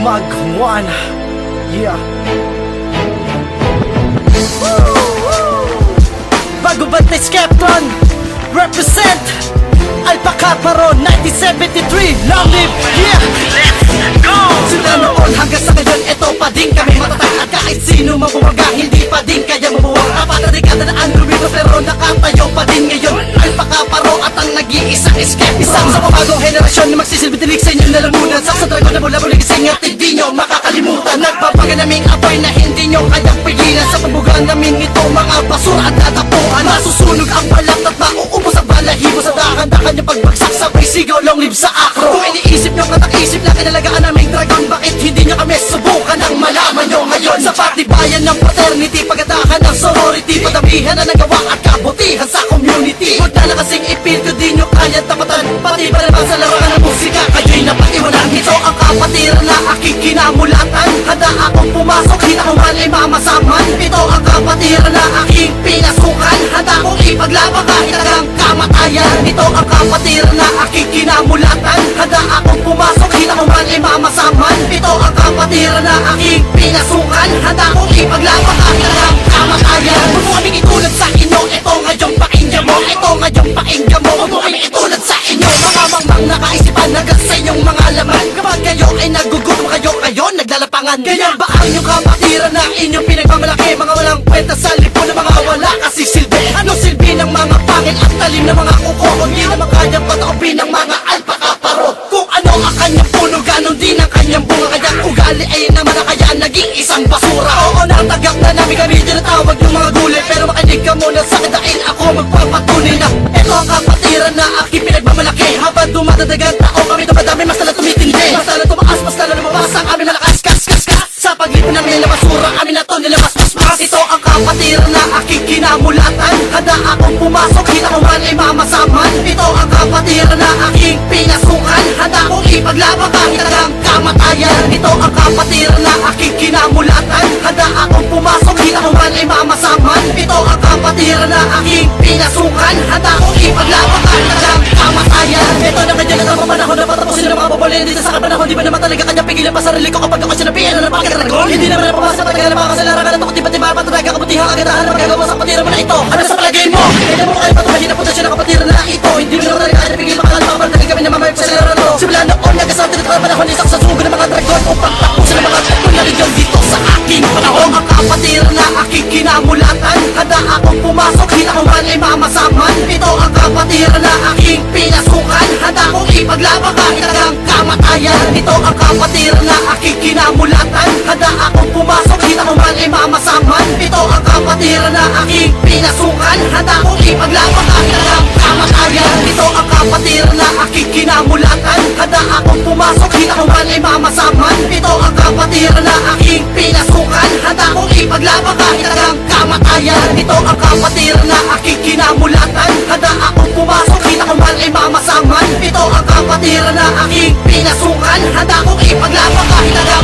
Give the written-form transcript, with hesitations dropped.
Mag 1. Yeah. Bago Bantes Captain represent Alpha Kappa 1973. Long live, yeah. Let's go. Sila noon hanggang sa ngayon, eto pa din kami matatag. At kahit sino mabuwaga, hindi pa din kaya mabuwag. Apat na dekada na ang lumito, pero nakatayo pa din ngayon. Alpha Kappa at ang nag-iisang escape. Isang sa pabagong henerasyon na magsisilbi tinig sa inyong lalamunan. Sa dragon na mula muli gising at hindi nyo makakalimutan. Nagpapaga naming apoy na hindi nyo kayang pigilan. Sa pagbugan namin ito mga basura at tatapuan. Masusunog ang balat at mauubos ang balahibo. Sa dahan-dahan nyo pagbagsak sabay sigaw, long live sa akro. Kung iniisip nyo katak-isip na kinalagaan naming dragon, bakit hindi nyo kami subukan ang malaman nyo ngayon? Sa patibayan ng fraternity, pagadahan ng sorority, padamihan na nagawa at kabutihan sa community. Huwag na kasing ipil ko di nyo kaya tapatan. Pati ba naman sa larangan ng musika, kayo'y napatiwanan. Ito ang kapatiran na aking kinamulatan. Handa akong pumasok, hina ko man ay mamasaman. Ito ang kapatiran na aking pinasukan. Handa akong ipaglaban kahit hanggang kamatayan. Ito ang kapatiran na aking kinamulatan. Handa akong pumasok, hina ko man ay mamasaman. Ito ang kapatiran na aking pinasukan. Handa akong ipaglaban kahit hanggang kamatayan. Huwag mo kaming itulad sa inyo, ito ngayong pakinggan mo. Ito ngayong pakinggan mo, huwag mo kaming itulad sa inyo. Mga mangmang nakaisipan hanggang sa inyong mga laman. Kapag kayo ay nagugutom, kayo naglalapangan. Ganyan ba ang inyong kapatiran na inyong pinagmamalaki? Mga walang kwenta sa lipo na mga wala kasi silbi. Ano silbi ng mga pangil at talim ng mga kuko? Hindi naman kanyang pataupin ng mga Alpha Kappa. Kung ano ang kanyang puno, ganon din ang kanyang bunga. Kanyang ugali ay naman na kaya naging isang basura. Oo, natagap na namin kami tinatawag ng mga gulay. Pero makinig ka muna sa akin dahil ako magpapatunay na ito ang kapatiran na aking pinagmamalaki. Habang dumadadagang taong kami dumadami, mas lalo tumitindi. Mas lalo tumaas, mas lalo lumabas ang aming malakas. Sa paglipin namin na basura, amin na to nilabas. Ito ang kapatiran na aking kinamulatan. Handa akong pumasok, hina ko man ay mamasaman. Ito ang kapatiran na aking pinasukan. Handa akong ipaglaban kahit hanggang kamatayan. Ito ang kapatiran na aking kinamulatan. Handa akong pumasok, hina ko man ay mamasaman. Ito ang kapatiran na aking pinasukan. Handa akong ipaglaban kahit hanggang kamatayan. Ito na medyo na tamang panahon na patapusin ng mga babalin. Dito sa kapanahon, di ba naman talaga kanya pigilan pa sarili ko kapag ako sinabihan na napakagaragon. Hindi naman napapasa talaga na makakasalaran ka na takot di ba patalaga kabutihan kagandahan na magagawa sa kapatiran mo na ito. Ano sa palagay mo? Kaya mo kayo patumahin na punta siya ng kapatiran na ito. Hindi mo naman talaga kanya pigilan makakalapang para naging kami na mamayag sa lararan to. Simula noon nagasaw tinatawag panahon isang sa sugo ng mga dragon upang tapusin ang mga dragon na region dito sa aking panahon. Ang kapatiran na aking kinamulatan. Handa akong pumasok, hina ko man ay mamasaman. Ito ang kapatiran na aking pinasukan. Handa akong ipaglaban kahit hanggang kamatayan. Ito ang kapatiran na aking kinamulatan. Handa akong pumasok, hina ko man ay mamasaman. Ito ang kapatiran na aking pinasukan. Handa akong ipaglaban kahit hanggang kamatayan. Ito ang kapatiran na aking kinamulatan. Handa akong pumasok, hina ko man ay mamasaman. Ito ang kapatiran na aking pinasukan. Handa akong ipaglaban kahit hanggang kamatayan. Ito ang kapatiran na aking kinamulatan. Handa akong pumasok, hina ko man ay mamasaman. Ito ang kapatiran na aking pinasukan. Handa akong ipaglaban kahit hanggang